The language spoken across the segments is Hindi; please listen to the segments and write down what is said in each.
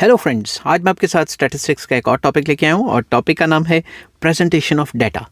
हेलो फ्रेंड्स, आज मैं आपके साथ स्टैटिस्टिक्स का एक और टॉपिक लेके आया हूँ और टॉपिक का नाम है प्रेजेंटेशन ऑफ डाटा।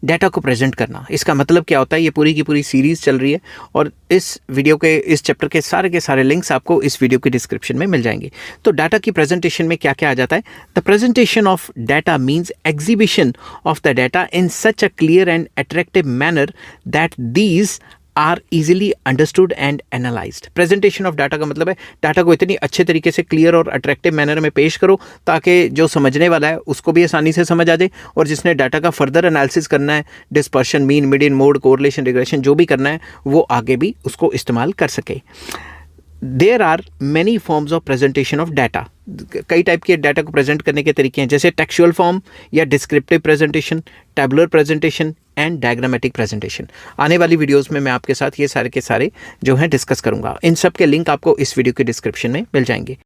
डाटा को प्रेजेंट करना, इसका मतलब क्या होता है, ये पूरी की पूरी सीरीज़ चल रही है और इस वीडियो के इस चैप्टर के सारे लिंक्स आपको इस वीडियो के डिस्क्रिप्शन में मिल जाएंगे। तो डाटा की प्रेजेंटेशन में क्या क्या आ जाता है? The presentation of data means exhibition of the data in such a clear and attractive manner that these are easily understood and analysed. Presentation of data का मतलब है डाटा को इतनी अच्छे तरीके से क्लियर और अट्रैक्टिव मैनर में पेश करो ताकि जो समझने वाला है उसको भी आसानी से समझ आ जाए और जिसने डाटा का फर्दर एनालिसिस करना है, dispersion, mean, median, mode, correlation, regression जो भी करना है वो आगे भी उसको इस्तेमाल कर सके। There are many forms of presentation of data. कई टाइप के डाटा को प्रेजेंट करने के तरीके हैं, जैसे टेक्सचुअल फॉर्म या descriptive presentation, tabular presentation and diagrammatic presentation. आने वाली वीडियोस में मैं आपके साथ ये सारे के सारे जो हैं डिस्कस करूंगा। इन सब के लिंक आपको इस वीडियो के डिस्क्रिप्शन में मिल जाएंगे।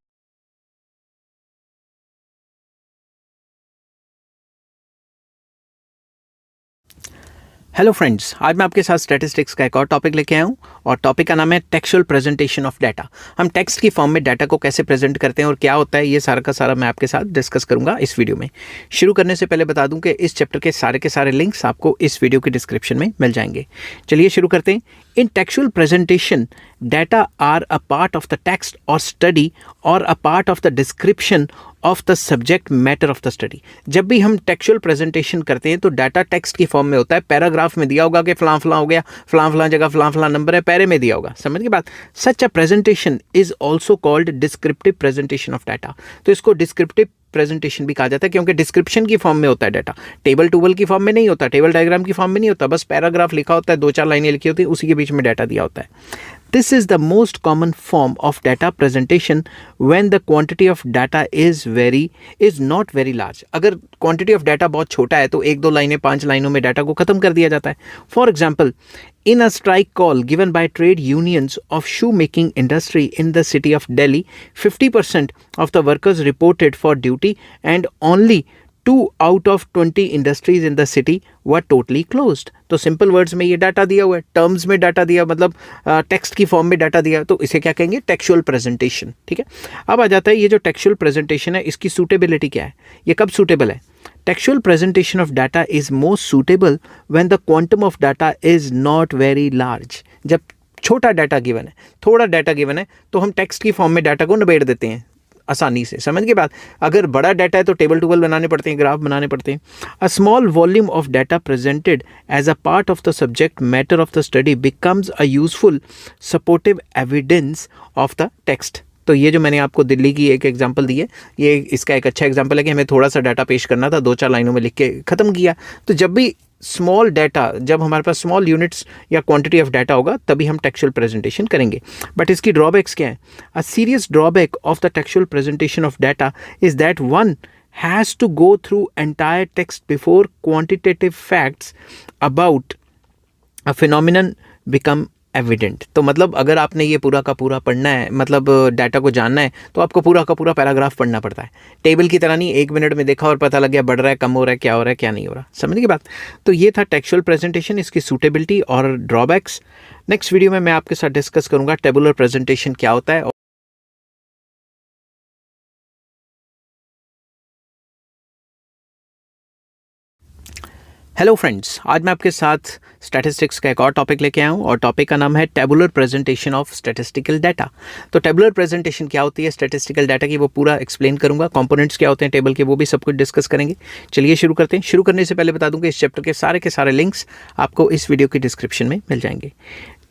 हेलो फ्रेंड्स, आज मैं आपके साथ स्टैटिस्टिक्स का एक और टॉपिक लेके आया हूँ और टॉपिक का नाम है टेक्सचुअल प्रेजेंटेशन ऑफ डाटा। हम टेक्स्ट की फॉर्म में डाटा को कैसे प्रेजेंट करते हैं और क्या होता है, ये सारा का सारा मैं आपके साथ डिस्कस करूंगा इस वीडियो में। शुरू करने से पहले बता दूं कि इस चैप्टर के सारे लिंक्स आपको इस वीडियो के डिस्क्रिप्शन में मिल जाएंगे। चलिए शुरू करते हैं। In textual presentation data are a part of the text और स्टडी और a part of the description of the subject matter of the study. जब भी हम टेक्सचुअल प्रेजेंटेशन करते हैं तो डाटा टेक्स्ट की फॉर्म में होता है। पैराग्राफ में दिया होगा कि फलां फलां हो गया, फलां फलां जगह फलां फलां नंबर है, पैरे में दिया होगा। समझ के बात? Such a presentation is also called descriptive presentation of data. तो इसको डिस्क्रिप्टिव प्रेजेंटेशन भी कहा जाता है क्योंकि डिस्क्रिप्शन की फॉर्म में होता है डाटा, टेबल टूबल की फॉर्म में नहीं होता, टेबल डायग्राम की फॉर्म में नहीं होता, बस पैराग्राफ लिखा होता है, 2-4 लाइनें लिखी होती है, उसी के बीच में डाटा दिया होता है। This is the most common form of data presentation when the quantity of data is not very large. अगर quantity of data बहुत छोटा है तो 1-2 लाइनें 5 लाइनों में डाटा को खत्म कर दिया जाता है। For example, in a strike call given by trade unions of shoemaking industry in the city of Delhi, 50% of the workers reported for duty and only 2 out of 20 industries in the city were totally closed. तो सिंपल वर्ड्स में ये डाटा दिया हुआ है, टर्म्स में डाटा दिया, मतलब टेक्स्ट की फॉर्म में डाटा दिया, तो इसे क्या कहेंगे? Textual presentation. ठीक है, अब आ जाता है ये जो टेक्सचुअल प्रेजेंटेशन है इसकी सूटेबिलिटी क्या है, ये कब सूटेबल है? Textual presentation of data is most suitable when the quantum of data is not very large. जब छोटा डाटा गिवन है, थोड़ा डाटा गिवन है, तो हम टेक्स्ट की फॉर्म में डाटा को निबेड़ देते हैं आसानी से। समझ के बात? अगर बड़ा डाटा है तो टेबल टूबल बनाने पड़ते हैं, ग्राफ बनाने पड़ते हैं। A small volume of data presented as a part of the subject matter of the study becomes a useful supportive evidence of the text. तो ये जो मैंने आपको दिल्ली की एक एग्जांपल दी है, ये इसका एक अच्छा एग्जांपल है कि हमें थोड़ा सा डाटा पेश करना था, 2-4 लाइनों में लिख के ख़त्म किया। तो जब भी स्मॉल डाटा, जब हमारे पास स्मॉल यूनिट्स या क्वांटिटी ऑफ डाटा होगा तभी हम टेक्सचुअल प्रेजेंटेशन करेंगे। बट इसकी ड्रॉबैक्स क्या है? A serious drawback of the textual presentation of data is that one has to go through entire text before quantitative facts about a phenomenon become evident. तो मतलब अगर आपने ये पूरा का पूरा पढ़ना है, मतलब डाटा को जानना है, तो आपको पूरा का पूरा पैराग्राफ पढ़ना पड़ता है। टेबल की तरह नहीं, 1 मिनट में देखा और पता लग गया बढ़ रहा है, कम हो रहा है, क्या हो रहा है, क्या नहीं हो रहा। समझ की बात? तो ये था टेक्सचुअल प्रेजेंटेशन, इसकी सूटेबिलिटी और ड्रॉबैक्स। नेक्स्ट वीडियो में मैं आपके साथ डिस्कस करूंगा टेबुलर प्रेजेंटेशन क्या होता है। हेलो फ्रेंड्स, आज मैं आपके साथ स्टैटिस्टिक्स का एक और टॉपिक लेके आया हूँ और टॉपिक का नाम है tabular presentation of statistical data. तो टेबुलर प्रेजेंटेशन क्या होती है स्टैटिस्टिकल डाटा की, वो पूरा एक्सप्लेन करूंगा। कंपोनेंट्स क्या होते हैं टेबल के, वो भी सब कुछ डिस्कस करेंगे। चलिए शुरू करते हैं। शुरू करने से पहले बता दूं कि इस चैप्टर के सारे लिंक्स आपको इस वीडियो की डिस्क्रिप्शन में मिल जाएंगे।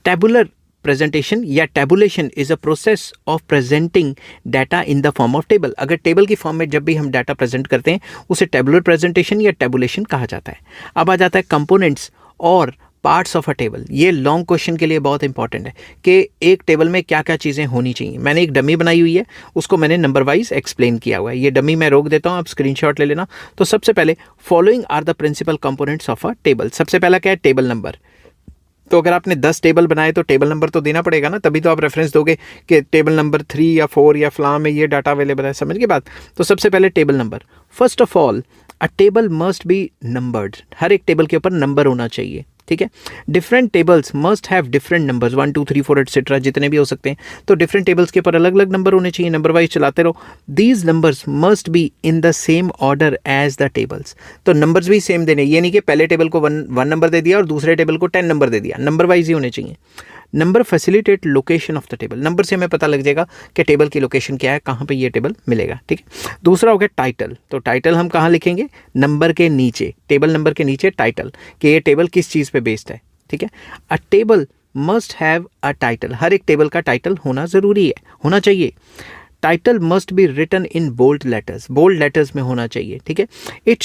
टेबुलर प्रेजेंटेशन या tabulation is a process of presenting data in the form of table. अगर टेबल की फॉर्म में जब भी हम डाटा प्रेजेंट करते हैं उसे टेबुलर प्रेजेंटेशन या टेबुलेशन कहा जाता है। अब आ जाता है कंपोनेंट्स और पार्ट्स ऑफ अ टेबल। ये लॉन्ग क्वेश्चन के लिए बहुत इंपॉर्टेंट है कि एक टेबल में क्या क्या चीज़ें होनी चाहिए। मैंने एक डमी बनाई हुई है, उसको मैंने नंबर वाइज एक्सप्लेन किया हुआ है। ये डमी मैं रोक देता हूँ, आप स्क्रीनशॉट ले लेना। तो सबसे पहले following are the principal components of a table. सबसे पहला क्या है? Table number. तो अगर आपने 10 टेबल बनाए तो टेबल नंबर तो देना पड़ेगा ना, तभी तो आप रेफरेंस दोगे कि टेबल नंबर 3 या 4 या फलां में ये डाटा अवेलेबल है। समझ के बात? तो सबसे पहले table number. First of all a table must be numbered. हर एक टेबल के ऊपर नंबर होना चाहिए। ठीक है। Different tables must have different numbers, 1 2 3 4 etcetera जितने भी हो सकते हैं, तो डिफरेंट टेबल्स के ऊपर अलग अलग नंबर होने चाहिए, नंबर वाइज चलाते रहो। These numbers must be in the same order as the tables, तो नंबर्स भी सेम देने, ये नहीं कि पहले टेबल को वन नंबर दे दिया और दूसरे टेबल को 10 नंबर दे दिया, नंबर वाइज ही होने चाहिए। Number facilitate location of the table, number से हमें पता लग जाएगा कि टेबल की लोकेशन क्या है, कहाँ पे ये टेबल मिलेगा, ठीक है। दूसरा हो गया टाइटल, तो टाइटल हम कहाँ लिखेंगे, नंबर के नीचे, टेबल नंबर के नीचे टाइटल, कि ये टेबल किस चीज़ पे बेस्ड है, ठीक है। A table must have a title, हर एक टेबल का टाइटल होना ज़रूरी है, होना चाहिए। Title must be written in bold letters, bold letters में होना चाहिए, ठीक है। इट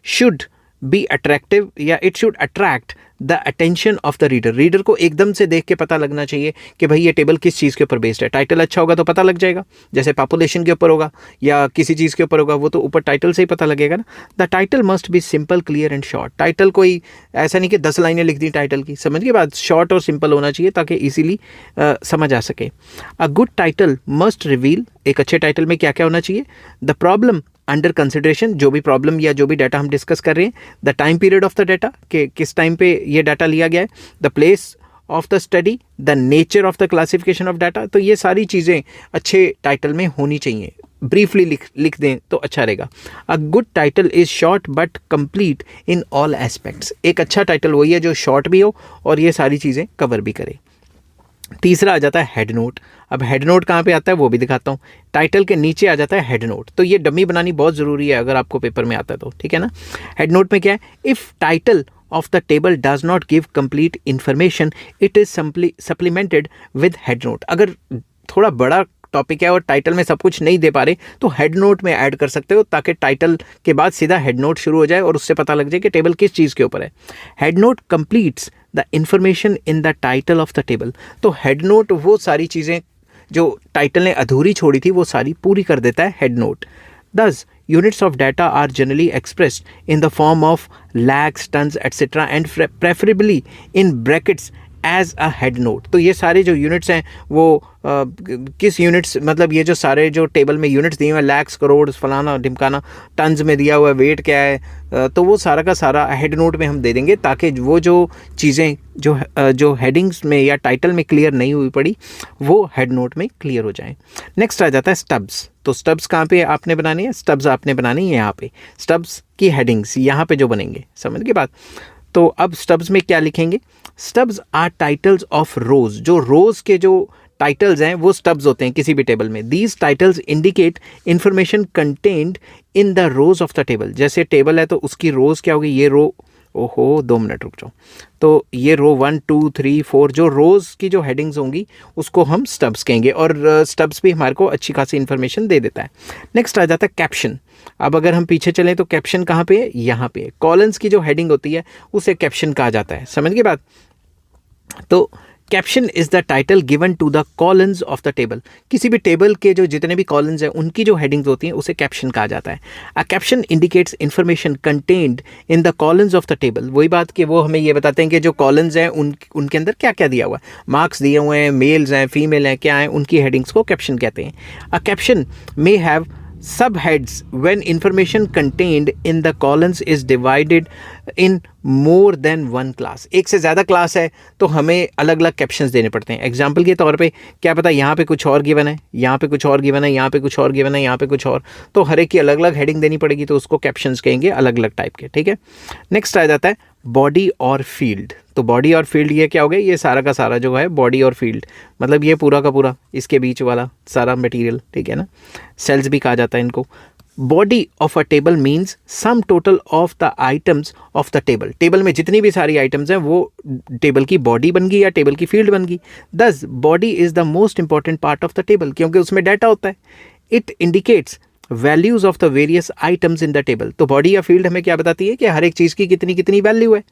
शुड बी अट्रैक्टिव या it should attract the attention of the reader, reader को एकदम से देख के पता लगना चाहिए कि भाई ये टेबल किस चीज़ के ऊपर बेस्ड है। टाइटल अच्छा होगा तो पता लग जाएगा, जैसे पॉपुलेशन के ऊपर होगा या किसी चीज़ के ऊपर होगा, वो तो ऊपर टाइटल से ही पता लगेगा ना। The title must be simple clear and short, title कोई ऐसा नहीं कि 10 लाइनें लिख दी टाइटल की, समझ के बाद शॉर्ट और सिंपल होना चाहिए ताकि ईजिली समझ आ सके। A good title must reveal, एक अच्छे टाइटल में क्या क्या होना चाहिए, द प्रॉब्लम अंडर कंसिडरेशन, जो भी प्रॉब्लम या जो भी डाटा हम डिस्कस कर रहे हैं, the time period of the data, कि किस टाइम पे ये डाटा लिया गया है, the place of the study, the nature of the classification of data, तो ये सारी चीज़ें अच्छे टाइटल में होनी चाहिए। ब्रीफली लिख दें तो अच्छा रहेगा। A good title is short but complete in all aspects, एक अच्छा टाइटल वही है जो शॉर्ट भी हो और ये सारी चीज़ें कवर भी करे। तीसरा आ जाता है हेड नोट, अब हेड नोट कहाँ पे आता है वो भी दिखाता हूँ। टाइटल के नीचे आ जाता है हेड नोट, तो ये डमी बनानी बहुत ज़रूरी है अगर आपको पेपर में आता है तो, ठीक है ना। हेड नोट में क्या है, if title of the table does not give complete information it is supplemented with head note, अगर थोड़ा बड़ा टॉपिक है और टाइटल में सब कुछ नहीं दे पा रहे तो हेड नोट में ऐड कर सकते हो, ताकि टाइटल के बाद सीधा हेड नोट शुरू हो जाए और उससे पता लग जाए कि टेबल किस चीज़ के ऊपर है। Head note completes the information in the title of the table, तो हेड नोट वो सारी चीज़ें जो टाइटल ने अधूरी छोड़ी थी वो सारी पूरी कर देता है head note. Thus, units of data are generally expressed in the form of lakhs, tons, etc. and preferably in brackets as a head note. तो ये सारे जो यूनिट्स हैं वो किस यूनिट्स, मतलब ये जो सारे जो टेबल में यूनिट्स दिए हुए हैं, लैक्स, करोड़, फलाना ढिमकाना, टन्स में दिया हुआ है, वेट क्या है, तो वो सारा का सारा हेड नोट में हम दे देंगे, ताकि वो जो चीज़ें जो हेडिंग्स में या टाइटल में क्लियर नहीं हुई पड़ी वो हेड नोट में क्लियर हो जाएं। नेक्स्ट आ जाता है स्टब्स, तो स्टब्स कहाँ पे आपने बनानी है, स्टब्स आपने बनानी है यहाँ पे, स्टब्स की हेडिंग्स यहाँ पे जो बनेंगे, समझ के बात। तो अब स्टब्स में क्या लिखेंगे, stubs are titles of rows, जो रोज के जो टाइटल्स हैं वो स्टब्स होते हैं किसी भी टेबल में। These titles indicate information contained in the rose of the table, जैसे टेबल है तो उसकी रोज क्या होगी, ये रो, ओहो 2 मिनट रुक जाओ, तो ये रो 1 2 3 4 जो रोज़ की जो हेडिंग्स होंगी उसको हम स्टब्स कहेंगे, और स्टब्स भी हमारे को अच्छी खासी इन्फॉर्मेशन दे देता है। नेक्स्ट आ जाता है कैप्शन। अब अगर हम पीछे चलें तो कैप्शन कहाँ पे है, यहाँ पे है। कॉलम्स की जो हेडिंग होती है उसे कैप्शन कहा जाता है, समझ गए बात। तो caption is the title given to the columns of the table, किसी भी टेबल के जो जितने भी कॉलम्स हैं उनकी जो हेडिंग्स होती हैं उसे कैप्शन कहा जाता है। अ caption indicates information contained in the columns of the table, वही बात कि वो हमें ये बताते हैं कि जो कॉलम्स हैं उनके अंदर क्या क्या दिया हुआ है, मार्क्स दिए हुए हैं, मेल्स हैं, फीमेल हैं, क्या हैं, उनकी हेडिंग्स को कैप्शन कहते हैं। अ caption may have subheads when information contained in the columns is divided in more than one class, एक से ज़्यादा क्लास है तो हमें अलग अलग कैप्शंस देने पड़ते हैं। एग्जाम्पल के तौर पे क्या पता यहाँ पे कुछ और गिवन है, यहाँ पे कुछ और गिवन है, यहाँ पे कुछ और गिवन है, यहाँ पे कुछ और, तो हर एक की अलग अलग हेडिंग देनी पड़ेगी, तो उसको कैप्शंस कहेंगे अलग अलग टाइप के, ठीक है। नेक्स्ट आ जाता है बॉडी और फील्ड। तो बॉडी और फील्ड ये क्या हो गया, ये सारा का सारा जो है बॉडी और फील्ड, मतलब ये पूरा का पूरा इसके बीच वाला सारा मटेरियल, ठीक है ना। सेल्स भी कहा जाता है इनको। Body of a table means sum total of the items of the table, table में जितनी भी सारी आइटम्स हैं वो टेबल की बॉडी बन गई या टेबल की फील्ड बन गई। दस body is the most important part of the table, क्योंकि उसमें डाटा होता है। It indicates values of the various items in the table, तो बॉडी या फील्ड हमें क्या बताती है कि हर एक चीज़ की कितनी कितनी वैल्यू है।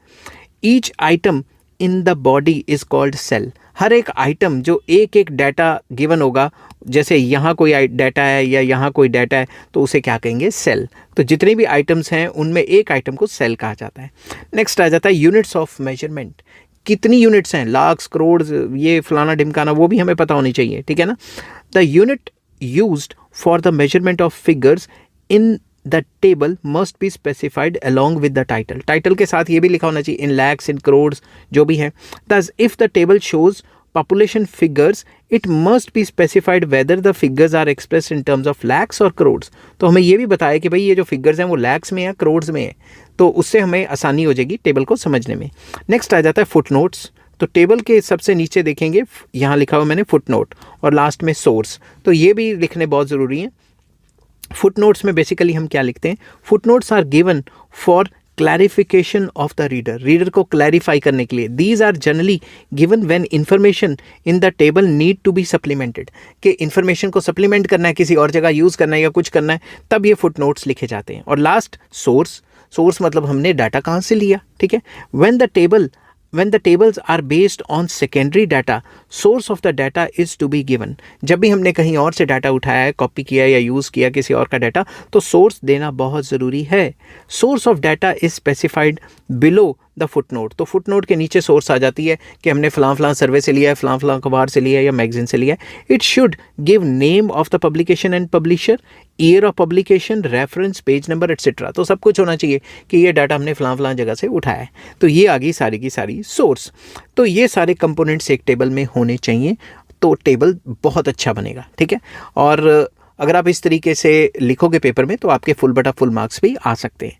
Each item in the body is called cell, हर एक आइटम जो एक एक डाटा गिवन होगा, जैसे यहाँ कोई डाटा है या यहाँ कोई डाटा है तो उसे क्या कहेंगे, सेल। तो जितने भी आइटम्स हैं उनमें एक आइटम को सेल कहा जाता है। नेक्स्ट आ जाता है यूनिट्स ऑफ मेजरमेंट, कितनी यूनिट्स हैं, लाख्स, करोड़, ये फलाना ढिमकाना, वो भी हमें पता होनी चाहिए, ठीक है ना। The unit used for the measurement of figures in the table must be specified along with the title, title के साथ ये भी लिखा होना चाहिए इन लैक्स, इन करोड्स, जो भी है. दस if the table shows population figures, it must be specified whether the figures are expressed in terms of lakhs or crores. तो हमें ये भी बताया कि भाई ये जो फिगर्स हैं वो लैक्स में या करोड्स में है, तो उससे हमें आसानी हो जाएगी टेबल को समझने में. नेक्स्ट आ जाता है फुट नोट्स. तो टेबल के सबसे नीचे देखेंगे यहाँ लिखा हुआ मैंने फुट नोट और लास्ट में सोर्स, तो ये भी लिखने बहुत ज़रूरी है. फुट नोट्स में बेसिकली हम क्या लिखते हैं, foot notes are given for clarification of the reader, reader को क्लैरिफाई करने के लिए. These are generally given when information in the table need to be supplemented, कि इन्फॉर्मेशन को सप्लीमेंट करना है, किसी और जगह यूज़ करना है या कुछ करना है, तब ये फुट नोट्स लिखे जाते हैं. और लास्ट सोर्स, सोर्स मतलब हमने डाटा कहाँ से लिया, ठीक है. When the tables are based on secondary data, source of the data is to be given. जब भी हमने कहीं और से डाटा उठाया है, कॉपी किया या यूज़ किया किसी और का डाटा, तो सोर्स देना बहुत ज़रूरी है. Source of data is specified below the foot note. तो फुट नोट के नीचे सोर्स आ जाती है कि हमने फलां सर्वे से लिया है, फलां अखबार से लिया है या मैगजीन से लिया है. It should give name of the publication and publisher, year of publication, reference, page number etcetera. तो सब कुछ होना चाहिए कि ये डाटा हमने फलां जगह से उठाया है. तो ये आ गई सारी की सारी सोर्स. तो ये सारे कंपोनेंट्स एक टेबल में होने चाहिए, तो टेबल बहुत अच्छा बनेगा, ठीक है. और अगर आप इस तरीके से लिखोगे पेपर में तो आपके फुल बटा फुल मार्क्स भी आ सकते हैं.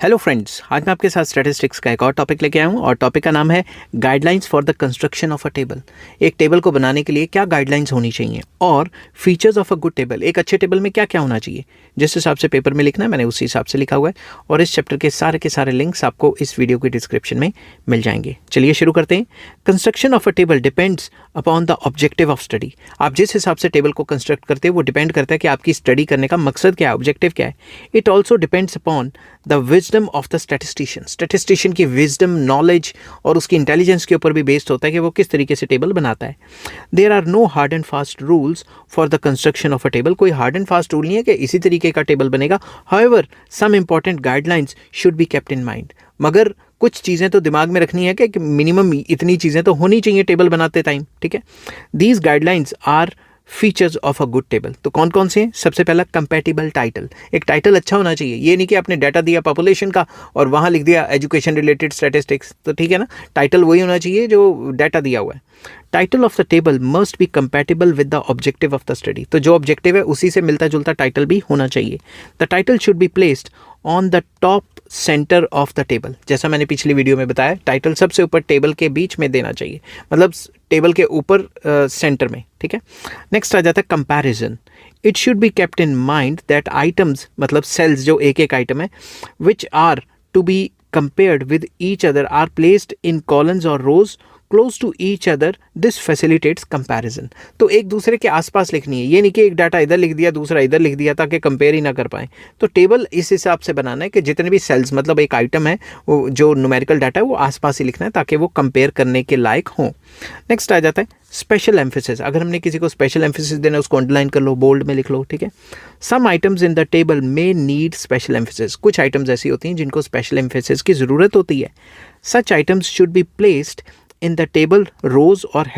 हेलो फ्रेंड्स, आज मैं आपके साथ स्टैटिस्टिक्स का एक और टॉपिक लेके आया हूँ और टॉपिक का नाम है guidelines for the construction of a table. एक टेबल को बनाने के लिए क्या गाइडलाइंस होनी चाहिए और features of a good table, एक अच्छे टेबल में क्या क्या होना चाहिए. जिस हिसाब से पेपर में लिखना है मैंने उसी हिसाब से लिखा हुआ है और इस चैप्टर के सारे लिंक्स आपको इस वीडियो के डिस्क्रिप्शन में मिल जाएंगे. चलिए शुरू करते हैं. Construction of a table depends upon the objective of study. आप जिस हिसाब से टेबल को कंस्ट्रक्ट करते हैं वो डिपेंड करता है कि आपकी स्टडी करने का मकसद क्या है, ऑब्जेक्टिव क्या है. It also depends upon the wisdom of the statistician की विजडम, नॉलेज और उसकी इंटेलिजेंस के ऊपर भी बेस्ड होता है कि वो किस तरीके से टेबल बनाता है. There are no hard and fast rules for the construction of a table. कोई हार्ड एंड फास्ट रूल नहीं है कि इसी तरीके का टेबल बनेगा. However some important guidelines should be kept in mind. मगर कुछ चीज़ें तो दिमाग में रखनी है कि मिनिमम इतनी चीज़ें तो होनी चाहिए टेबल बनाते टाइम, ठीक है. These guidelines are features of a good table. तो कौन कौन से हैं? सबसे पहला कंपैटिबल टाइटल. एक टाइटल अच्छा होना चाहिए. ये नहीं कि आपने डाटा दिया पॉपुलेशन का और वहाँ लिख दिया एजुकेशन रिलेटेड स्टैटिस्टिक्स, तो ठीक है ना. टाइटल वही होना चाहिए जो डाटा दिया हुआ है. Title of the table must B compatible with the objective of the study. तो जो ऑब्जेक्टिव है उसी से मिलता जुलता टाइटल भी होना चाहिए. The title should be placed on the top centre of the table. जैसा मैंने पिछली वीडियो में बताया, टाइटल सबसे ऊपर टेबल के बीच में देना चाहिए, मतलब टेबल के ऊपर सेंटर में, ठीक है. नेक्स्ट आ जाता है comparison. It should be kept in mind that items, मतलब सेल्स जो एक एक आइटम है, which are to be compared with each other are placed in columns और rows close to each other. This facilitates comparison. तो एक दूसरे के आसपास लिखनी है, ये नहीं कि एक डाटा इधर लिख दिया दूसरा इधर लिख दिया ताकि कंपेयर ही ना कर पाएँ. तो टेबल इस हिसाब से बनाना है कि जितने भी सेल्स, मतलब एक आइटम है, वो जो न्यूमेरिकल डाटा है वो आसपास ही लिखना है ताकि वो कंपेयर करने के लायक हों. नेक्स्ट आ जाता है स्पेशल एम्फेसिस. अगर हमने किसी को स्पेशल एम्फेसिस देना है उसको अंडरलाइन कर लो, बोल्ड में लिख लो, ठीक है. Some items in the table may need special emphasis. कुछ आइटम्स ऐसी होती हैं जिनको स्पेशल एम्फेसिस की ज़रूरत होती है. Such items should be placed in the table rows और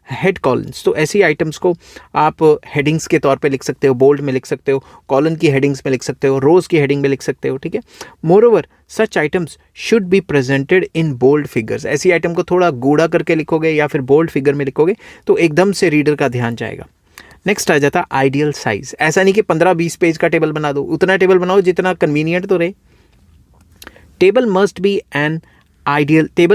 हेड कॉलम्स. तो ऐसी आइटम्स को आप हेडिंग्स के तौर पे लिख सकते हो, बोल्ड में लिख सकते हो, कॉलम की हेडिंग्स में लिख सकते हो, रोज की हेडिंग में लिख सकते हो, ठीक है. Moreover such items should be presented in bold figures. ऐसी आइटम को थोड़ा गूढ़ा करके लिखोगे या फिर बोल्ड फिगर में लिखोगे तो एकदम से रीडर का ध्यान जाएगा. नेक्स्ट आ जाता है आइडियल साइज. ऐसा नहीं कि 15-20 पेज का टेबल बना दो, उतना टेबल बनाओ जितना कन्वीनियंट तो रहे. Table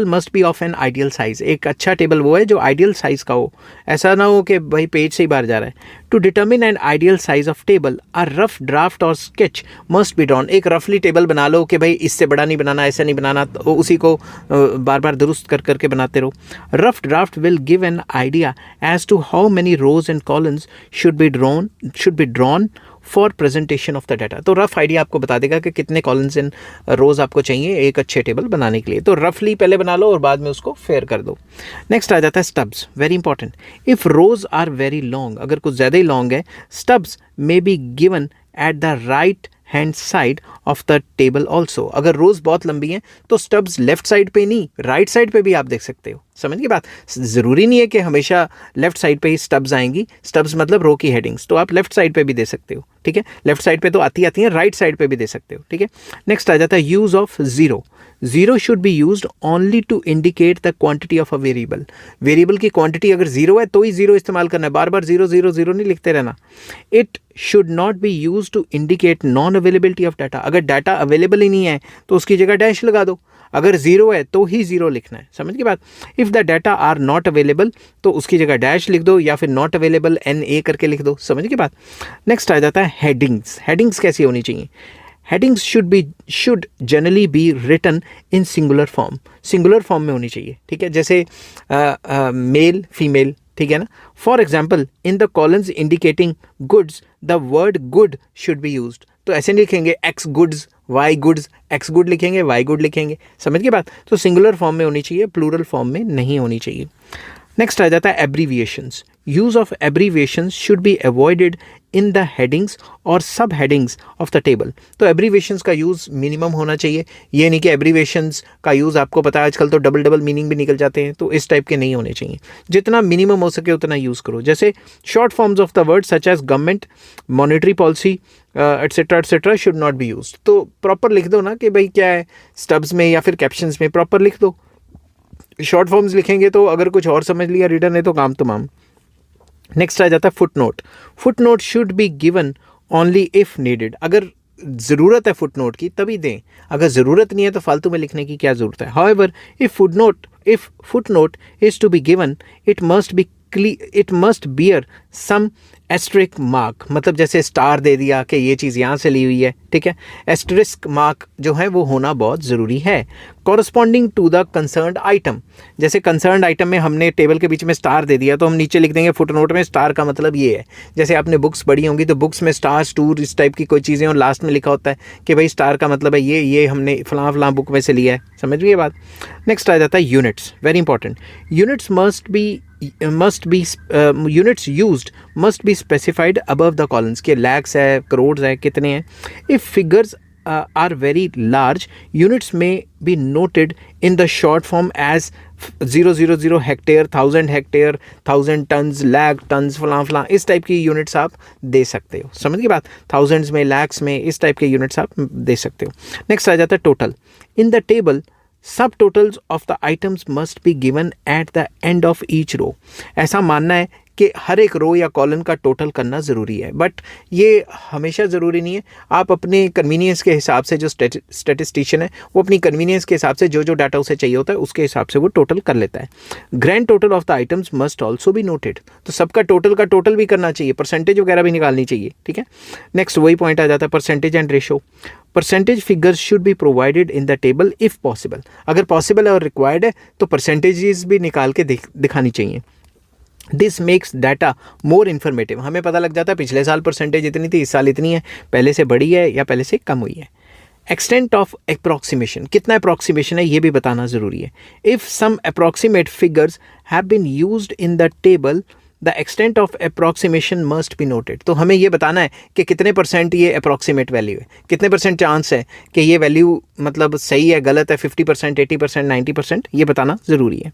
must B of N ideal size. एक अच्छा टेबल वो है जो आइडियल साइज का हो, ऐसा ना हो कि भाई पेज से ही बाहर जा रहा है. To determine an ideal size of table a rough draft और स्केच मस्ट बी ड्रॉन. एक रफली टेबल बना लो कि भाई इससे बड़ा नहीं बनाना, ऐसा नहीं बनाना, तो उसी को बार बार दुरुस्त कर करके बनाते रहो. Rough draft will give an idea as to how many rows and columns should be drawn for presentation of the data. तो रफ आइडिया आपको बता देगा कि कितने कॉलम्स एंड रोज आपको चाहिए एक अच्छे टेबल बनाने के लिए. तो रफली पहले बना लो और बाद में उसको फेयर कर दो. नेक्स्ट आ जाता है stubs. Very important. If rows are very long, अगर कुछ ज़्यादा ही लॉन्ग है, stubs may be given at the right hand side of the table also. अगर रोज बहुत लंबी है तो स्टब्स लेफ्ट साइड पे नहीं राइट साइड पे भी आप देख सकते हो, समझ की बात। ज़रूरी नहीं है कि हमेशा लेफ्ट साइड पे ही स्टब्स आएंगी, स्टब्स मतलब रो की हेडिंग्स, तो आप लेफ्ट साइड पे भी दे सकते हो, ठीक है। लेफ्ट साइड पे तो आती हैं, राइट साइड पे भी दे सकते हो, ठीक है। नेक्स्ट आ जाता है use of zero. Zero should be used only to indicate the quantity of a variable. Variable की क्वांटिटी अगर ज़ीरो है तो ही ज़ीरो इस्तेमाल करना है, बार बार ज़ीरो ज़ीरो ज़ीरो नहीं लिखते रहना। It should not be use to indicate non availability of data. अगर डाटा अवेलेबल ही नहीं है तो उसकी जगह डैश लगा दो, अगर ज़ीरो है तो ही ज़ीरो लिखना है, समझ की बात। If the data are not available तो उसकी जगह डैश लिख दो, या फिर नॉट अवेलेबल NA करके लिख दो, समझ की बात। नेक्स्ट आ जाता है हेडिंग्स। हेडिंग्स कैसी होनी चाहिए? Headings should generally be written in singular form. Singular form में होनी चाहिए, ठीक है। जैसे मेल फीमेल, ठीक है ना। For example in the columns indicating goods the word good should be used. तो ऐसे नहीं लिखेंगे X goods Y goods, X good लिखेंगे वाई गुड लिखेंगे, समझ की बात। तो सिंगुलर फॉर्म में होनी चाहिए, प्लूरल फॉर्म में नहीं होनी चाहिए। नेक्स्ट आ जाता है abbreviations. Use of abbreviations should be avoided in the headings और सब हेडिंग्स ऑफ द टेबल। तो एब्रीविएशंस का यूज़ मिनिमम होना चाहिए। ये नहीं कि एब्रीविएशंस का यूज़, आपको पता है आजकल तो डबल डबल मीनिंग भी निकल जाते हैं, तो इस टाइप के नहीं होने चाहिए। जितना मिनिमम हो सके उतना यूज़ करो। जैसे short forms of the word such as government, monetary policy etcetera should not be use. तो प्रॉपर लिख दो ना कि भाई क्या है, स्टब्स में या फिर कैप्शंस में प्रॉपर लिख दो। शॉर्ट फॉर्म्स लिखेंगे तो अगर कुछ और समझ लिया रीडर ने तो काम तमाम। नेक्स्ट आ जाता है foot note. Foot note should be given only if needed. अगर ज़रूरत है फुट नोट की तभी दें, अगर ज़रूरत नहीं है तो फालतू में लिखने की क्या ज़रूरत है। However if foot note is to be given it must bear some asterisk mark. मतलब जैसे स्टार दे दिया कि ये चीज़ यहाँ से ली हुई है, ठीक है। एस्ट्रिस्क मार्क जो है वो होना बहुत ज़रूरी है। Corresponding to the concerned item. जैसे कंसर्न्ड आइटम में हमने टेबल के बीच में स्टार दे दिया तो हम नीचे लिख देंगे फुट नोट में स्टार का मतलब ये है। जैसे आपने बुक्स पढ़ी होंगी तो बुक्स में स्टार्स टूर इस टाइप की कोई चीज़ें और लास्ट में लिखा होता है कि भाई स्टार का मतलब है ये हमने फलां फलां बुक में से लिया है, समझ गए ये बात। नेक्स्ट आ जाता है units, very important. Units units used must be specified above the columns के लैक्स है, करोड़ है, कितने हैं। If figures are very large, units may be noted in the short form as 000 hectare, 1000 hectare, 1000 tons, lakh tons, फलां इस टाइप की यूनिट्स आप दे सकते हो, समझ गई बात। थाउजेंड्स में, लैक्स में, इस टाइप के यूनिट्स आप दे सकते हो। नेक्स्ट आ जाता है total. In the table sub totals of the items must be given at the end of each row. ऐसा मानना है कि हर एक रो या कॉलम का टोटल करना ज़रूरी है, बट ये हमेशा ज़रूरी नहीं है। आप अपने कन्वीनियंस के हिसाब से, जो स्टैटिस्टिशियन है वो अपनी कन्वीनियंस के हिसाब से जो डाटा उसे चाहिए होता है उसके हिसाब से वो टोटल कर लेता है। Grand total of the items must also be noted. तो सबका टोटल भी करना चाहिए, परसेंटेज वगैरह भी निकालनी चाहिए, ठीक है। नेक्स्ट वही पॉइंट आ जाता है percentage and ratio. Percentage figures should be provided in the table if possible. अगर पॉसिबल है और रिक्वायर्ड है तो परसेंटेजेस भी निकाल के दिखानी चाहिए। This makes data more informative. हमें पता लग जाता है पिछले साल परसेंटेज इतनी थी, इस साल इतनी है, पहले से बढ़ी है या पहले से कम हुई है। एक्सटेंट ऑफ अप्रॉक्सीमेशन, कितना अप्रॉक्सीमेशन है ये भी बताना ज़रूरी है। If some approximate figures have been used in the table the extent of approximation must be noted. तो हमें ये बताना है कि कितने परसेंट ये अप्रॉक्सीमेट वैल्यू है, कितने परसेंट चांस है कि ये वैल्यू मतलब सही है, गलत है, 50%, 80%, 90%, ये बताना ज़रूरी है।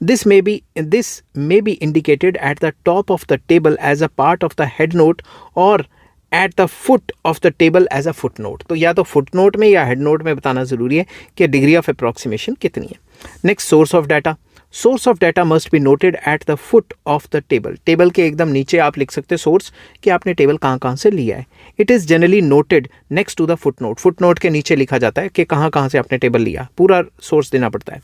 This may be indicated at the top of the table as a part of the head note or at the foot of the table as a footnote। तो या तो footnote में या head note में बताना ज़रूरी है कि डिग्री ऑफ अप्रॉक्सीमेशन कितनी है। Next source of data. Source of data must be noted at the foot of the table. Table के एकदम नीचे आप लिख सकते हैं सोर्स कि आपने टेबल कहाँ से लिया है। It is generally noted next to the foot note. Foot note के नीचे लिखा जाता है कि कहाँ से आपने टेबल लिया, पूरा सोर्स देना पड़ता है।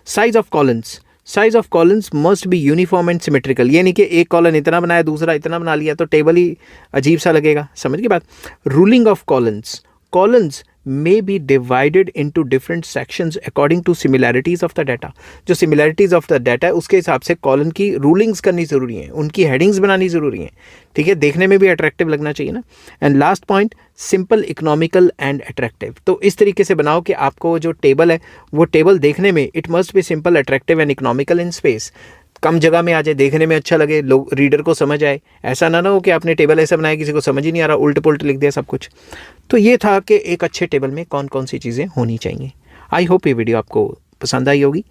Size of columns. Size of columns must be uniform and symmetrical. ये नहीं कि एक कॉलम इतना बनाया दूसरा इतना बना लिया तो टेबल ही अजीब सा लगेगा, समझ की बात। Ruling of columns. Columns may be divided into different sections according to similarities of the data। जो similarities of the data है उसके हिसाब से कॉलम की रूलिंग्स करनी ज़रूरी है, उनकी हेडिंग्स बनानी ज़रूरी है, ठीक है, देखने में भी अट्रैक्टिव लगना चाहिए ना। And last point, simple, economical and attractive. तो इस तरीके से बनाओ कि आपको जो टेबल है वो टेबल देखने में it must be simple, attractive and economical in space. कम जगह में आ जाए, देखने में अच्छा लगे, लोग रीडर को समझ आए। ऐसा ना हो कि आपने टेबल ऐसा बनाया किसी को समझ ही नहीं आ रहा, उल्ट पुल्ट लिख दिया सब कुछ। तो ये था कि एक अच्छे टेबल में कौन कौन सी चीज़ें होनी चाहिए। आई होप ये वीडियो आपको पसंद आई होगी।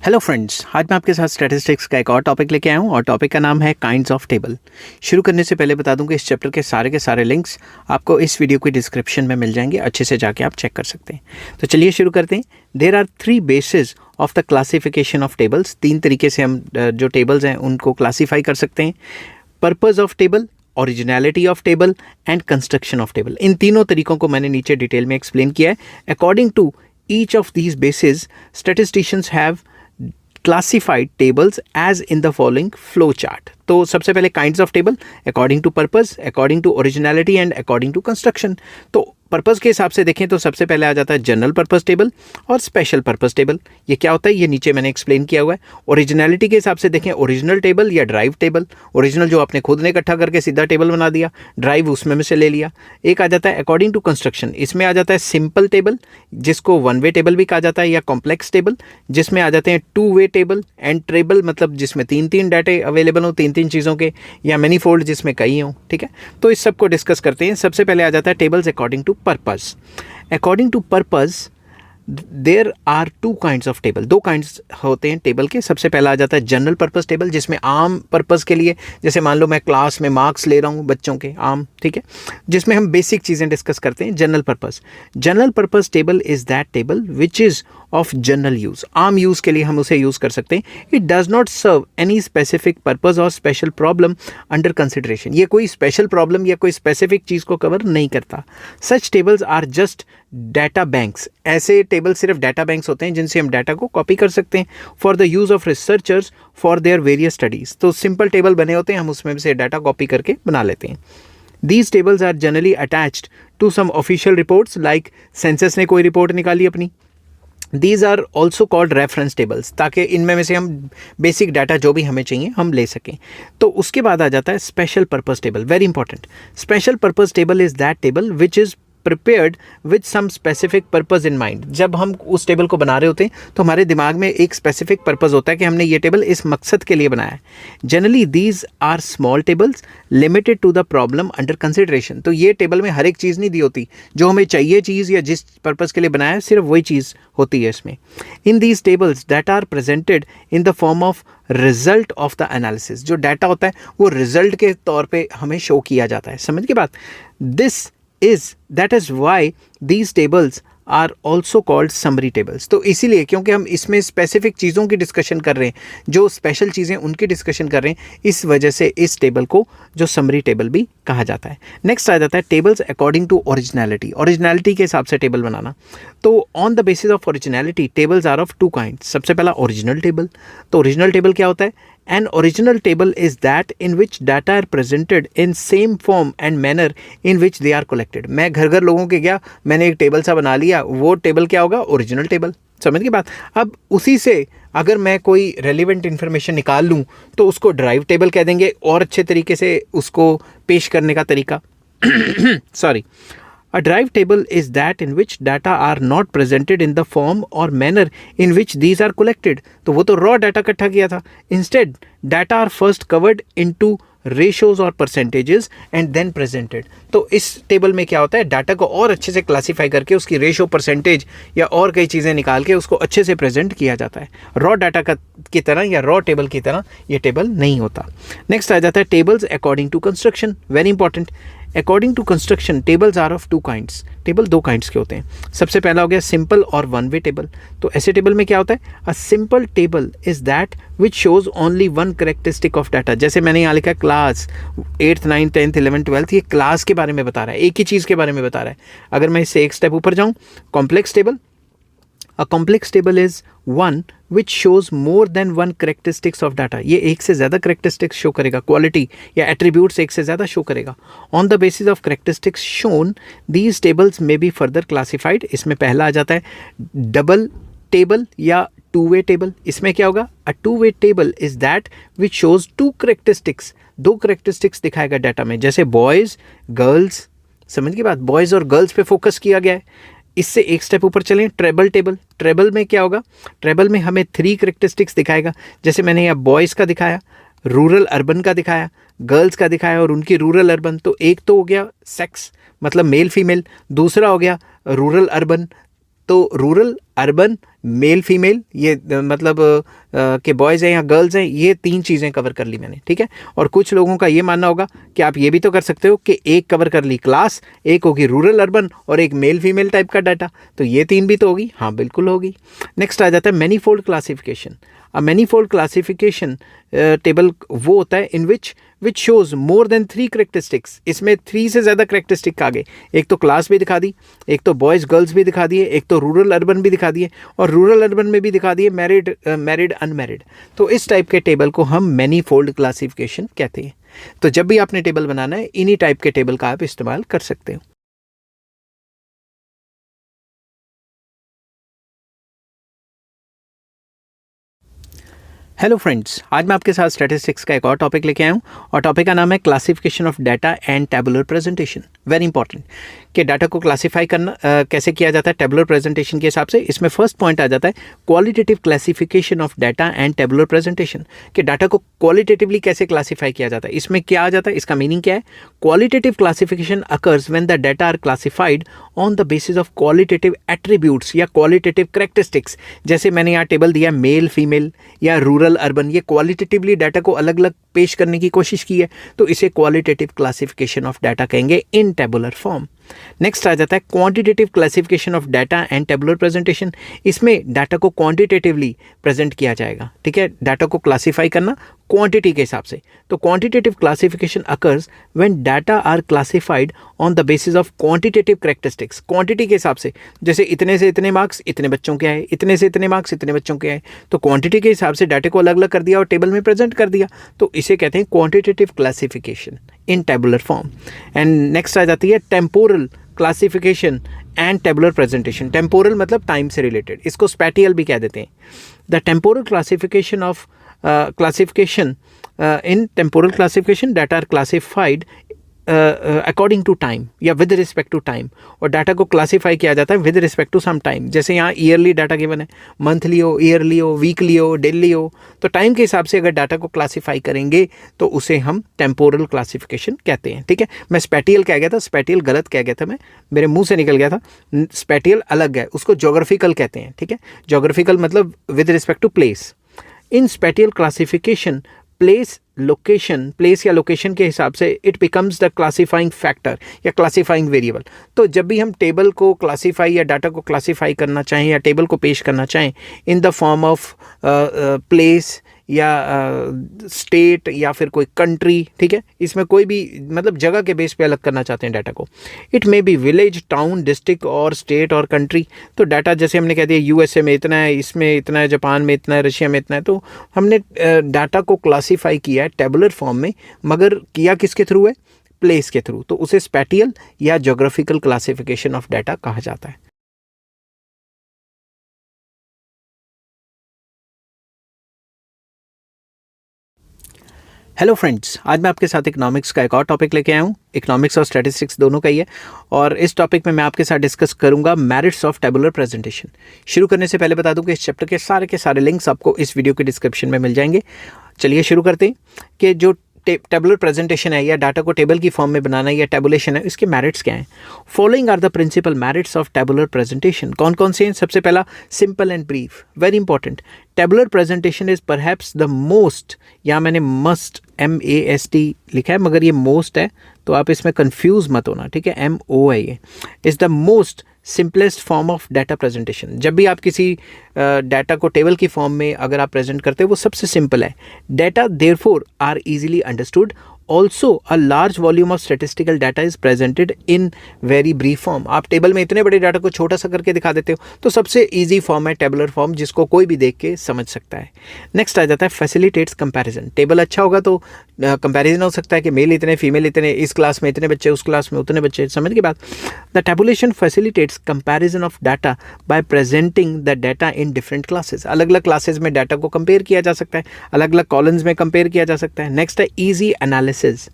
हेलो फ्रेंड्स, आज मैं आपके साथ स्टैटिस्टिक्स का एक और टॉपिक लेके आया हूँ और टॉपिक का नाम है काइंड्स ऑफ टेबल। शुरू करने से पहले बता दूं कि इस चैप्टर के सारे लिंक्स आपको इस वीडियो की डिस्क्रिप्शन में मिल जाएंगे, अच्छे से जाके आप चेक कर सकते हैं। तो चलिए शुरू करते हैं। There are 3 basis of the classification of tables. 3 तरीके से हम जो टेबल्स हैं उनको क्लासीफाई कर सकते हैं। Purpose of table, originality of table and construction of table. इन तीनों तरीकों को मैंने नीचे डिटेल में एक्सप्लेन किया है। According to each of these basis statisticians have classified tables as in the following flow chart। तो सबसे पहले kinds of table, according to purpose, according to originality and according to construction. तो पर्पस के हिसाब से देखें तो सबसे पहले आ जाता है जनरल पर्पस टेबल और स्पेशल पर्पस टेबल। ये क्या होता है ये नीचे मैंने एक्सप्लेन किया हुआ है। ओरिजिनलिटी के हिसाब से देखें ओरिजिनल टेबल या ड्राइव टेबल। ओरिजिनल जो आपने खुद ने इकट्ठा करके सीधा टेबल बना दिया, ड्राइव उसमें से ले लिया। एक आ जाता है अकॉर्डिंग टू कंस्ट्रक्शन, इसमें आ जाता है सिंपल टेबल जिसको वन वे टेबल भी कहा जाता है, या कॉम्प्लेक्स टेबल जिसमें आ जाते हैं 2 वे टेबल एंड ट्रेबल, मतलब जिसमें 3 डाटे अवेलेबल हो 3 चीज़ों के, या मैनीफोल्ड जिसमें कई हों। ठीक है, तो इस सब को डिस्कस करते हैं। सबसे पहले आ जाता है tables according to purpose. According to purpose there are 2 kinds of table. 2 kinds होते हैं टेबल के। सबसे पहला आ जाता है जनरल पर्पस टेबल, जिसमें आम पर्पस के लिए, जैसे मान लो मैं क्लास में मार्क्स ले रहा हूँ बच्चों के आम, ठीक है, जिसमें हम बेसिक चीज़ें डिस्कस करते हैं। General purpose table is that table which is of general use, आम यूज़ के लिए हम उसे यूज़ कर सकते हैं। It does not serve any specific purpose और स्पेशल प्रॉब्लम अंडर कंसिडरेशन। ये कोई स्पेशल प्रॉब्लम या कोई स्पेसिफिक चीज़ को कवर नहीं करता। Such tables are just data banks. ऐसे टेबल सिर्फ डाटा बैंक्स होते हैं जिनसे हम डाटा को कॉपी कर सकते हैं for the use of researchers for their various studies. तो सिंपल टेबल बने होते हैं, हम उसमें से डाटा कॉपी करके बना लेते हैं। These tables are generally attached to some official reports, like census ने कोई रिपोर्ट निकाली अपनी। These are also called reference tables, ताकि इनमें से हम बेसिक डाटा जो भी हमें चाहिए हम ले सकें। तो उसके बाद आ जाता है special purpose table, very important. Special purpose table is that table which is prepared with some specific purpose in mind. जब हम उस टेबल को बना रहे होते हैं तो हमारे दिमाग में एक स्पेसिफिक पर्पस होता है कि हमने ये टेबल इस मकसद के लिए बनाया है। Generally these are small tables limited to the problem under consideration. तो ये टेबल में हर एक चीज़ नहीं दी होती, जो हमें चाहिए चीज़ या जिस पर्पस के लिए बनाया है सिर्फ वही चीज़ होती है इसमें। In these tables that are presented in the form of result of the analysis. जो डाटा होता है वो रिजल्ट के तौर पे हमें शो किया जाता है। समझ के बात? That is why these tables are also called summary tables। तो इसीलिए क्योंकि हम इसमें स्पेसिफिक चीज़ों की डिस्कशन कर रहे हैं, जो स्पेशल चीज़ें उनकी डिस्कशन कर रहे हैं, इस वजह से इस टेबल को जो समरी टेबल भी कहा जाता है। नेक्स्ट आ जाता है tables according to originality. Originality के हिसाब से टेबल बनाना। तो on the basis of originality tables are of 2 kinds. सबसे पहला ओरिजिनल टेबल। तो ओरिजिनल टेबल क्या होता है? An original table is that in which data are presented in same form and manner in which they are collected। मैं घर घर लोगों के गया, मैंने एक टेबल सा बना लिया, वो टेबल क्या होगा? Original table. समझ की बात? अब उसी से अगर मैं कोई रेलिवेंट इन्फॉर्मेशन निकाल लूँ तो उसको ड्राइव टेबल कह देंगे, और अच्छे तरीके से उसको पेश करने का तरीका sorry. A drive table is that in which data are not presented in the form or manner in which these are collected। तो वो तो raw data इकट्ठा किया था। Instead, data are first covered into ratios और percentages and then presented। तो इस टेबल में क्या होता है? डाटा को और अच्छे से क्लासीफाई करके उसकी रेशो, परसेंटेज या और कई चीज़ें निकाल के उसको अच्छे से प्रेजेंट किया जाता है। रॉ डाटा की तरह या रॉ टेबल की तरह ये टेबल नहीं होता। नेक्स्ट आ जाता है tables according to construction, very important. According to construction tables are of 2 kinds. Table 2 kinds के होते हैं। सबसे पहला हो गया सिंपल और वन वे टेबल। तो ऐसे टेबल में क्या होता है? A simple table is that which shows only one characteristic of data. जैसे मैंने यहाँ लिखा class 8th 9th 10th 11th 12th, ये क्लास के बारे में बता रहा है, एक ही चीज़ के बारे में बता रहा है। अगर मैं इससे एक स्टेप ऊपर जाऊँ, complex table. A complex table is one which shows more than one characteristics of data। ये एक से ज़्यादा characteristics शो करेगा, क्वालिटी या attributes एक से ज़्यादा शो करेगा। On the basis of characteristics shown, these tables may be further classified। इसमें पहला आ जाता है डबल टेबल या 2 वे टेबल। इसमें क्या होगा? A 2 way table is that which shows 2 characteristics। 2 characteristics दिखाएगा डाटा में, जैसे बॉयज़ गर्ल्स। समझ की बात? बॉयज़ और गर्ल्स पे फोकस किया गया है। इससे एक स्टेप ऊपर चलें, ट्रेबल टेबल। ट्रेबल में क्या होगा? ट्रेबल में हमें 3 करेक्टरिस्टिक्स दिखाएगा, जैसे मैंने यहाँ बॉयज़ का दिखाया, रूरल अर्बन का दिखाया, गर्ल्स का दिखाया और उनकी रूरल अर्बन। तो एक तो हो गया सेक्स, मतलब मेल फीमेल। दूसरा हो गया रूरल अर्बन। तो रूरल अर्बन, मेल फीमेल, ये मतलब कि बॉयज़ हैं या गर्ल्स हैं, ये 3 चीज़ें कवर कर ली मैंने, ठीक है। और कुछ लोगों का ये मानना होगा कि आप ये भी तो कर सकते हो कि एक कवर कर ली क्लास, एक होगी रूरल अर्बन और एक मेल फीमेल टाइप का डाटा, तो ये 3 भी तो होगी। हाँ बिल्कुल होगी। नेक्स्ट आ जाता है manifold classification. A manifold classification table वो होता है in which shows more than 3 characteristics. इसमें 3 से ज़्यादा करेक्टरिस्टिक आ गए। एक तो क्लास भी दिखा दी, एक तो बॉयज़ गर्ल्स भी दिखा दिए, एक तो रूरल अर्बन भी दिखा दिए, और रूरल अर्बन में भी दिखा दिए मैरिड अनमैरिड। तो इस टाइप के टेबल को हम मैनीफोल्ड क्लासिफिकेशन कहते हैं। तो जब भी आपने टेबल बनाना है, इन्हीं टाइप के टेबल का आप इस्तेमाल कर सकते हो। हेलो फ्रेंड्स, आज मैं आपके साथ स्टैटिस्टिक्स का एक और टॉपिक लेके आया हूँ, और टॉपिक का नाम है classification of data and tabular presentation. Very important कि डाटा को क्लासिफाई करना कैसे किया जाता है टेबुलर प्रेजेंटेशन के हिसाब से। इसमें फर्स्ट पॉइंट आ जाता है qualitative classification of data and tabular presentation, कि डाटा को क्वालिटेटिवली कैसे क्लासीफाई किया जाता है। इसमें क्या आ जाता है, इसका मीनिंग क्या है। Qualitative classification occurs when the data are classified on the basis of qualitative attributes या क्वालिटेटिव करेक्टरिस्टिक्स। जैसे मैंने यहाँ टेबल दिया मेल फीमेल या रूरल अर्बन, ये क्वालिटेटिवली डाटा को अलग अलग पेश करने की कोशिश की है, तो इसे क्वालिटेटिव क्लासिफिकेशन ऑफ डाटा कहेंगे इन टेबुलर फॉर्म। नेक्स्ट आ जाता है quantitative classification of data and tabular presentation. इसमें डाटा को क्वांटिटेटिवली प्रेजेंट किया जाएगा, ठीक है। डाटा को क्लासिफाई करना क्वांटिटी के हिसाब से। तो quantitative classification occurs when data are classified on the basis of quantitative characteristics, quantity के हिसाब से। जैसे इतने से इतने मार्क्स इतने बच्चों के आए, इतने से इतने मार्क्स इतने बच्चों के आए, तो क्वांटिटी के हिसाब से डाटा को अलग अलग कर दिया और टेबल में प्रेजेंट कर दिया, तो इसे कहते हैं quantitative classification in tabular form. And next आ जाती है temporal classification and tabular presentation. Temporal मतलब टाइम से रिलेटेड, इसको स्पैटियल भी कह देते हैं। The temporal classification of in temporal classification data are classified according to time या विद रिस्पेक्ट टू टाइम, और डाटा को क्लासीफाई किया जाता है with respect to some time. जैसे यहाँ ईयरली डाटा गिवन है, मंथली हो, ईयरली हो, वीकली हो, डेली हो, तो टाइम के हिसाब से अगर डाटा को क्लासीफाई करेंगे तो उसे हम टेम्पोरल क्लासिफिकेशन कहते हैं, ठीक है। मैं स्पैटियल कह गया था, स्पैटियल गलत कह गया था, मैं मेरे मुंह से निकल गया था। स्पैटियल अलग है, उसको जोग्राफिकल कहते हैं, ठीक है। जोग्राफिकल मतलब with respect to place. In spatial classification place या लोकेशन के हिसाब से it becomes the classifying factor या क्लासीफाइंग वेरिएबल। तो जब भी हम टेबल को क्लासीफाई या डाटा को क्लासीफाई करना चाहें या टेबल को पेश करना चाहें इन द फॉर्म ऑफ प्लेस या स्टेट या फिर कोई कंट्री, ठीक है, इसमें कोई भी मतलब जगह के बेस पे अलग करना चाहते हैं डाटा को। It may be village, town, district और स्टेट और कंट्री। तो डाटा जैसे हमने कह दिया यूएसए में इतना है, इसमें इतना है, जापान में इतना है, रशिया में इतना है, तो हमने डाटा को क्लासीफाई किया है टेबुलर फॉर्म में, मगर किया किसके थ्रू है, प्लेस के थ्रू। तो उसे स्पैटियल या ज्योग्राफिकल क्लासिफिकेशन ऑफ डाटा कहा जाता है। हेलो फ्रेंड्स, आज मैं आपके साथ इकोनॉमिक्स का एक और टॉपिक लेके आया हूँ। इकोनॉमिक्स और स्टैटिस्टिक्स दोनों का ही है, और इस टॉपिक में मैं आपके साथ डिस्कस करूंगा मेरिट्स ऑफ टेबुलर प्रेजेंटेशन। शुरू करने से पहले बता दूं कि इस चैप्टर के सारे लिंक्स आपको इस वीडियो के डिस्क्रिप्शन में मिल जाएंगे। चलिए शुरू करते हैं कि जो टेबुलर प्रेजेंटेशन है या डाटा को टेबल की फॉर्म में बनाना या टेबुलेशन है, इसके मेरिट्स क्या हैं। Following are the principal merits of tabular presentation. कौन कौन से हैं? सबसे पहला simple and brief, very important. Tabular presentation is perhaps the most, यहाँ मैंने मस्ट MAST लिखा है मगर ये मोस्ट है, तो आप इसमें कंफ्यूज मत होना, ठीक है। MO है ये। Is the most simplest form of data presentation. जब भी आप किसी डाटा को टेबल की फॉर्म में अगर आप प्रेजेंट करते हो, वो सबसे सिंपल है। Data therefore are easily understood. Also a large volume of statistical data is presented in very brief form. आप टेबल में इतने बड़े डाटा को छोटा सा करके दिखा देते हो, तो सबसे ईजी फॉर्म है टेबुलर फॉर्म, जिसको कोई भी देख के समझ सकता है। नेक्स्ट आ जाता है फैसिलिटेट्स कंपैरिजन। टेबल अच्छा होगा तो कंपैरिजन हो सकता है कि मेल इतने, फीमेल इतने, इस क्लास में इतने बच्चे, उस क्लास में उतने बच्चे। समझ के बाद the tabulation facilitates comparison of data bye presenting the data in different classes. अलग अलग क्लासेस में डाटा को कंपेयर किया जा सकता है, अलग अलग कॉलम्स में कंपेयर किया जा सकता है। नेक्स्ट है easy analysis.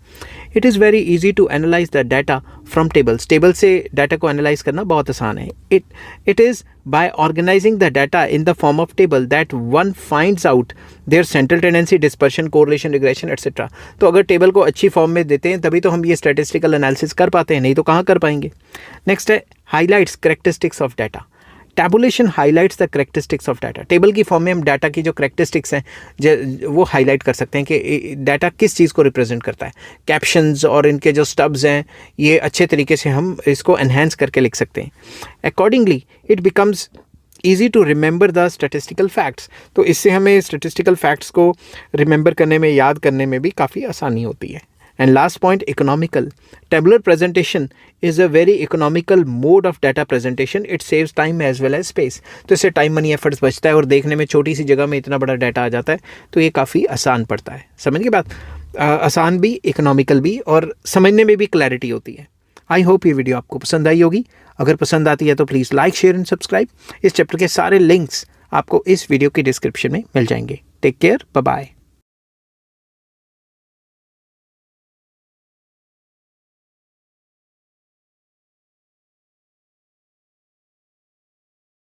It is very easy to analyze the data from tables. Table से डाटा को एनालाइज करना बहुत आसान है। It is by organizing the data in the form of table that one finds out their central tendency, dispersion, correlation, regression etc. तो अगर टेबल को अच्छी फॉर्म में देते हैं तभी तो हम ये स्टैटिस्टिकल एनालिसिस कर पाते हैं, नहीं तो कहाँ कर पाएंगे। नेक्स्ट है highlights characteristics of data. Tabulation highlights the characteristics of data. Table की फॉर्म में हम डाटा की जो करेक्टरिस्टिक्स हैं वो हाईलाइट कर सकते हैं कि डाटा किस चीज़ को रिप्रेजेंट करता है। कैप्शंस और इनके जो स्टब्स हैं ये अच्छे तरीके से हम इसको एनहेंस करके लिख सकते हैं। Accordingly it becomes easy to remember the statistical facts. तो इससे हमें स्टैटिस्टिकल फैक्ट्स को रिमेंबर करने में, याद करने में भी काफ़ी आसानी होती है। And last point, economical. Tabular presentation is a very economical mode of data presentation. It saves time as well as space. तो इससे टाइम, मनी, एफर्ट्स बचता है और देखने में छोटी सी जगह में इतना बड़ा डाटा आ जाता है, तो ये काफ़ी आसान पड़ता है। समझ की बात? आसान भी, इकोनॉमिकल भी, और समझने में भी क्लैरिटी होती है। आई होप ये वीडियो आपको पसंद आई होगी। अगर पसंद आती है तो please like, share and subscribe. इस चैप्टर के सारे लिंक्स आपको इस वीडियो की डिस्क्रिप्शन में मिल जाएंगे। Take care, bye bye.